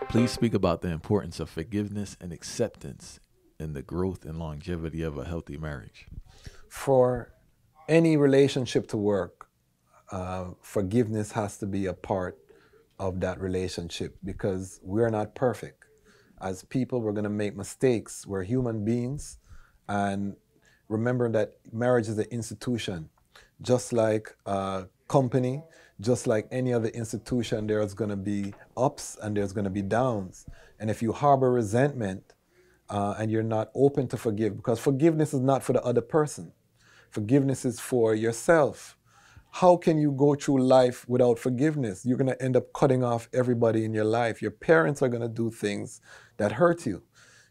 Please speak about the importance of forgiveness and acceptance in the growth and longevity of a healthy marriage. For any relationship to work, forgiveness has to be a part of that relationship because we're not perfect. As people, we're going to make mistakes. We're human beings. And remember that marriage is an institution. Just like a company, just like any other institution, there's going to be ups and there's going to be downs. And if you harbor resentment and you're not open to forgive, because forgiveness is not for the other person, forgiveness is for yourself. How can you go through life without forgiveness? You're going to end up cutting off everybody in your life. Your parents are going to do things that hurt you.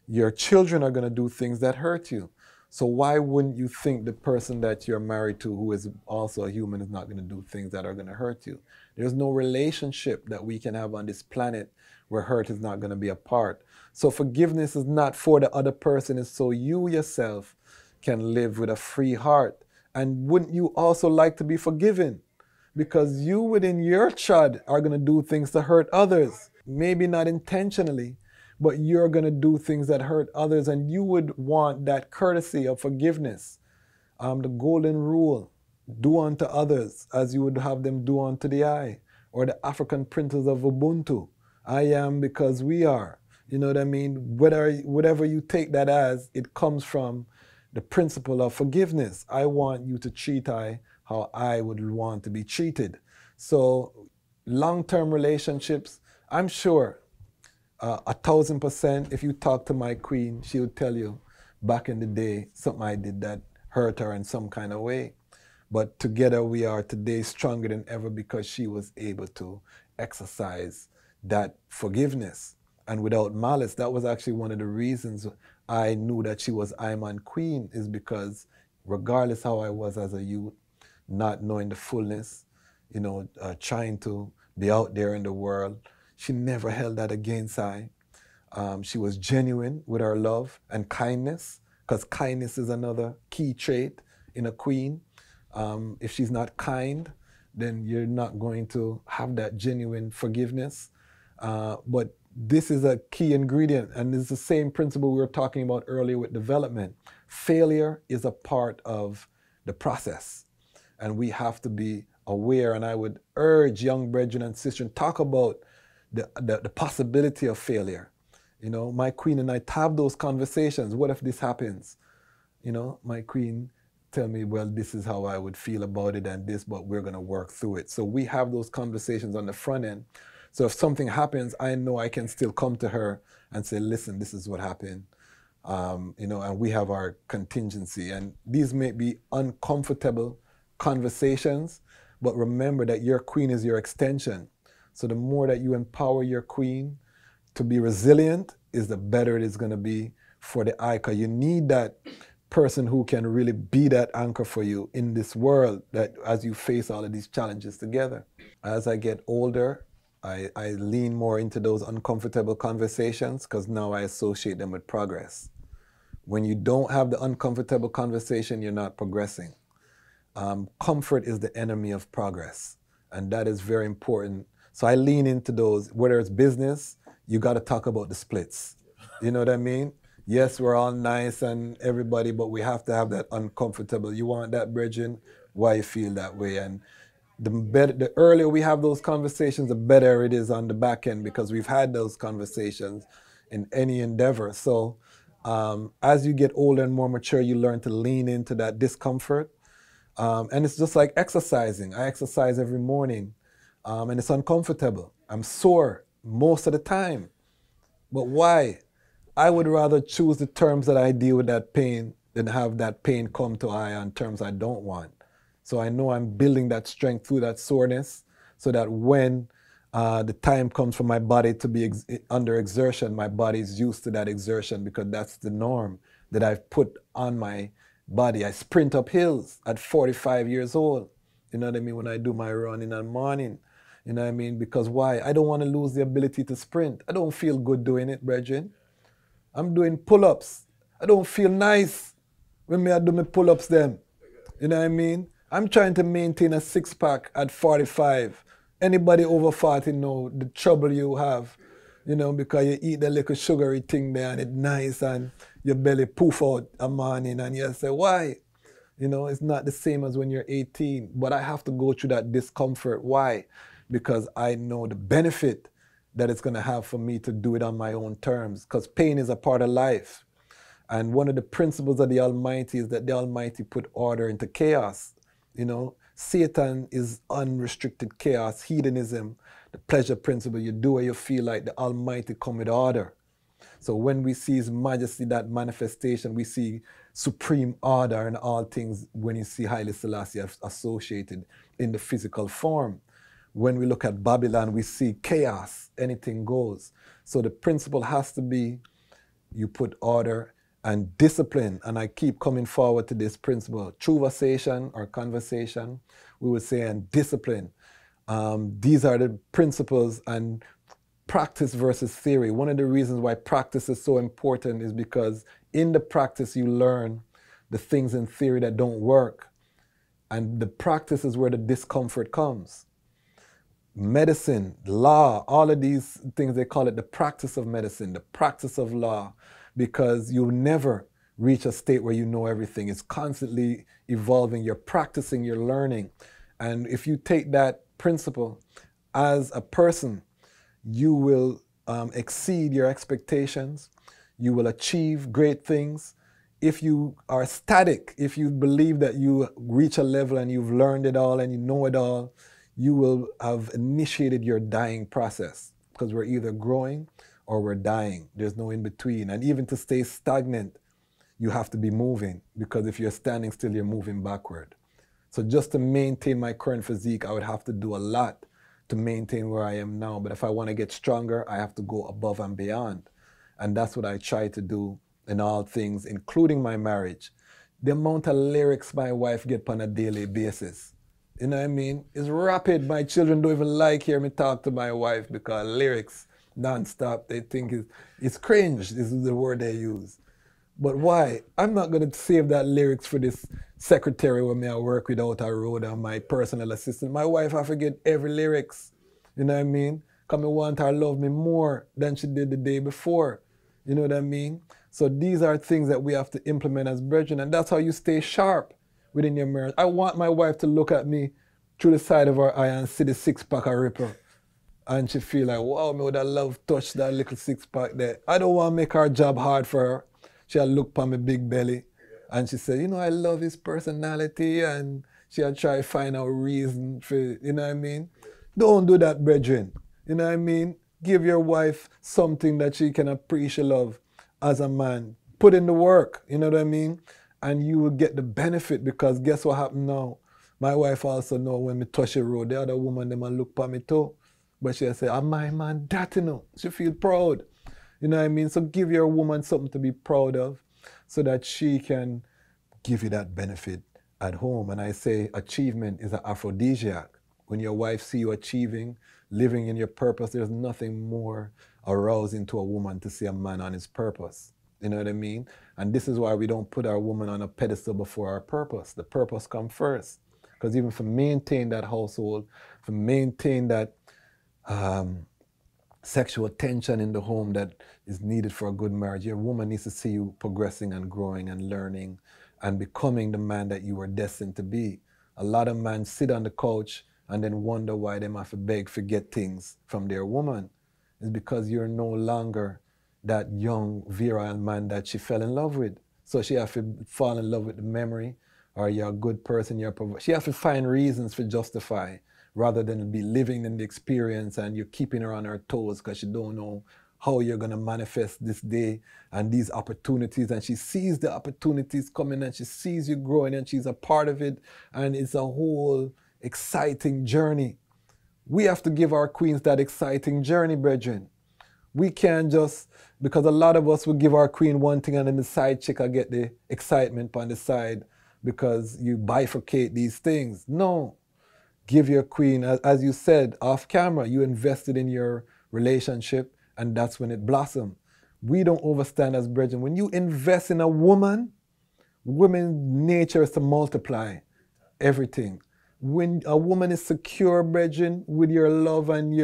Your children are going to do things that hurt you. So why wouldn't you think the person that you're married to, who is also a human, is not going to do things that are going to hurt you? There's no relationship that we can have on this planet where hurt is not going to be a part. So forgiveness is not for the other person, it's so you yourself can live with a free heart. And wouldn't you also like to be forgiven? Because you within your chud are going to do things to hurt others. Maybe not intentionally, but you're going to do things that hurt others, and you would want that courtesy of forgiveness. The golden rule, do unto others as you would have them do unto the I, or the African principles of Ubuntu. I am because we are. You know what I mean? Whatever you take that as, it comes from the principle of forgiveness. I want you to treat I how I would want to be treated. So long-term relationships, I'm sure 1,000%, if you talk to my queen, she would tell you back in the day, something I did that hurt her in some kind of way. But together we are today stronger than ever because she was able to exercise that forgiveness. And without malice, that was actually one of the reasons I knew that she was Iman Queen, is because regardless how I was as a youth, not knowing the fullness, trying to be out there in the world, she never held that against I. She was genuine with her love and kindness, because kindness is another key trait in a queen. If she's not kind, then you're not going to have that genuine forgiveness. But this is a key ingredient, and it's the same principle we were talking about earlier with development. Failure is a part of the process, and we have to be aware. And I would urge young brethren and sisters, talk about the possibility of failure. My queen and I have those conversations. What if this happens? My queen tell me, well, this is how I would feel about it and this, but we're going to work through it. So we have those conversations on the front end. So if something happens, I know I can still come to her and say, listen, this is what happened. And we have our contingency. And these may be uncomfortable conversations, but remember that your queen is your extension. So the more that you empower your queen to be resilient, is the better it is going to be for the eye. Because you need that person who can really be that anchor for you in this world, that as you face all of these challenges together. As I get older, I lean more into those uncomfortable conversations because now I associate them with progress. When you don't have the uncomfortable conversation, you're not progressing. Comfort is the enemy of progress, and that is very important. So I lean into those. Whether it's business, you got to talk about the splits. You know what I mean? Yes, we're all nice and everybody, but we have to have that uncomfortable. You want that, brethren? Why you feel that way? And the earlier we have those conversations, the better it is on the back end, because we've had those conversations in any endeavor. So as you get older and more mature, you learn to lean into that discomfort. And it's just like exercising. I exercise every morning, and it's uncomfortable. I'm sore most of the time. But why? I would rather choose the terms that I deal with that pain than have that pain come to I on terms I don't want. So I know I'm building that strength through that soreness, so that when the time comes for my body to be under exertion, my body is used to that exertion, because that's the norm that I've put on my body. I sprint up hills at 45 years old. You know what I mean? When I do my run in the morning. You know what I mean? Because why? I don't want to lose the ability to sprint. I don't feel good doing it, brethren. I'm doing pull-ups. I don't feel nice when I do my pull-ups them. You know what I mean? I'm trying to maintain a six-pack at 45. Anybody over 40 know the trouble you have You know, because you eat the little sugary thing there and it's nice and your belly poof out a morning and you say, why? You know, it's not the same as when you're 18, but I have to go through that discomfort. Why? Because I know the benefit that it's going to have for me to do it on my own terms, because pain is a part of life. And one of the principles of the Almighty is that the Almighty put order into chaos. You know, Satan is unrestricted chaos, hedonism, the pleasure principle. You do what you feel like. The Almighty come with order. So when we see His Majesty, that manifestation, we see supreme order in all things when you see Haile Selassie associated in the physical form. When we look at Babylon, we see chaos, anything goes. So the principle has to be you put order and discipline. And I keep coming forward to this principle. Conversation or conversation, we would say, and discipline. These are the principles, and practice versus theory. One of the reasons why practice is so important is because in the practice you learn the things in theory that don't work. And the practice is where the discomfort comes. Medicine, law, all of these things, they call it the practice of medicine, the practice of law, because you'll never reach a state where you know everything. It's constantly evolving. You're practicing, you're learning. And if you take that principle as a person, you will exceed your expectations. You will achieve great things. If you are static, if you believe that you reach a level and you've learned it all and you know it all, you will have initiated your dying process, because we're either growing or we're dying. There's no in between. And even to stay stagnant, you have to be moving, because if you're standing still, you're moving backward. So just to maintain my current physique, I would have to do a lot to maintain where I am now. But if I want to get stronger, I have to go above and beyond. And that's what I try to do in all things, including my marriage. The amount of lyrics my wife gets on a daily basis, you know what I mean? It's rapid. My children don't even like hear me talk to my wife, because lyrics non-stop, they think it's cringe. This is the word they use. But why? I'm not going to save that lyrics for this secretary when I work without a road and my personal assistant. My wife, I forget every lyrics. You know what I mean? Because I want her to love me more than she did the day before. You know what I mean? So these are things that we have to implement as brethren, and that's how you stay sharp within your marriage. I want my wife to look at me through the side of her eye and see the six-pack I ripper. And she feel like, wow, me would have loved to touch that little six-pack there. I don't want to make her job hard for her. She'll look upon my big belly and she said, you know, I love his personality, and she'll try to find out reason for, you know what I mean? Don't do that, brethren. You know what I mean? Give your wife something that she can appreciate love as a man. Put in the work, you know what I mean? And you will get the benefit, because guess what happened now? My wife also know when me touch the road, the other woman, them a look upon me too. But she'll say, my man, that, you know. She feel proud. You know what I mean? So give your woman something to be proud of, so that she can give you that benefit at home. And I say achievement is an aphrodisiac. When your wife see you achieving, living in your purpose, there's nothing more arousing to a woman to see a man on his purpose. You know what I mean? And this is why we don't put our woman on a pedestal before our purpose. The purpose comes first. Because even for maintain that household, for maintain that sexual tension in the home that is needed for a good marriage, your woman needs to see you progressing and growing and learning and becoming the man that you were destined to be. A lot of men sit on the couch and then wonder why they have to beg for get things from their woman. It's because you're no longer that young, virile man that she fell in love with. So she has to fall in love with the memory, or you're a good person, she has to find reasons to justify, rather than be living in the experience and you're keeping her on her toes because she don't know how you're going to manifest this day and these opportunities. And she sees the opportunities coming and she sees you growing and she's a part of it. And it's a whole exciting journey. We have to give our queens that exciting journey, brethren. We can't just, because a lot of us will give our queen one thing and then the side chick will get the excitement on the side because you bifurcate these things. No. Give your queen, as you said, off camera, you invested in your relationship and that's when it blossomed. We don't overstand as brethren. When you invest in a woman, women's nature is to multiply everything. When a woman is secure, brethren, with your love and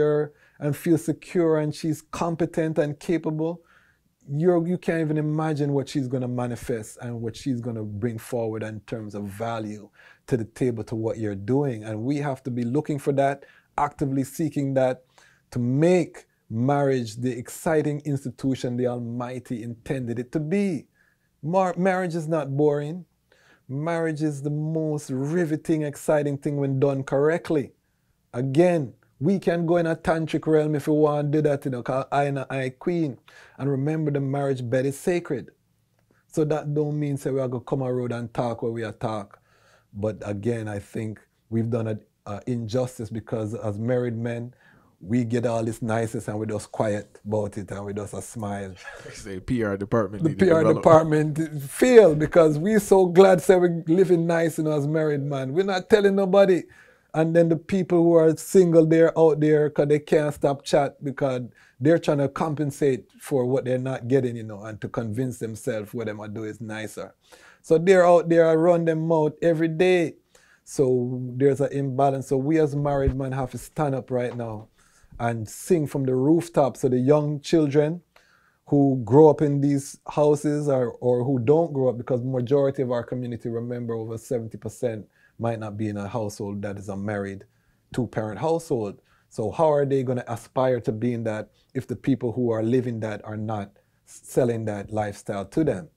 and feel secure and she's competent and capable, you can't even imagine what she's going to manifest and what she's going to bring forward in terms of value to the table, to what you're doing. And we have to be looking for that, actively seeking that, to make marriage the exciting institution the Almighty intended it to be. Marriage is not boring. Marriage is the most riveting, exciting thing when done correctly. Again, we can go in a tantric realm if we want to do that, called I and I Queen. And remember, the marriage bed is sacred. So that don't mean say we are going to come around and talk where we are talk. But again, I think we've done an injustice, because as married men, we get all this niceness and we just quiet about it and we just a smile. Say PR department. The PR department fail, because we so glad say we living nice, as married man. We're not telling nobody. And then the people who are single, they're out there because they can't stop chat, because they're trying to compensate for what they're not getting, and to convince themselves what they might do is nicer. So they're out there, I run them mouth every day. So there's an imbalance. So we as married men have to stand up right now and sing from the rooftop, so the young children who grow up in these houses or who don't grow up, because the majority of our community, remember, over 70% might not be in a household that is a married two-parent household. So how are they going to aspire to be in that if the people who are living that are not selling that lifestyle to them?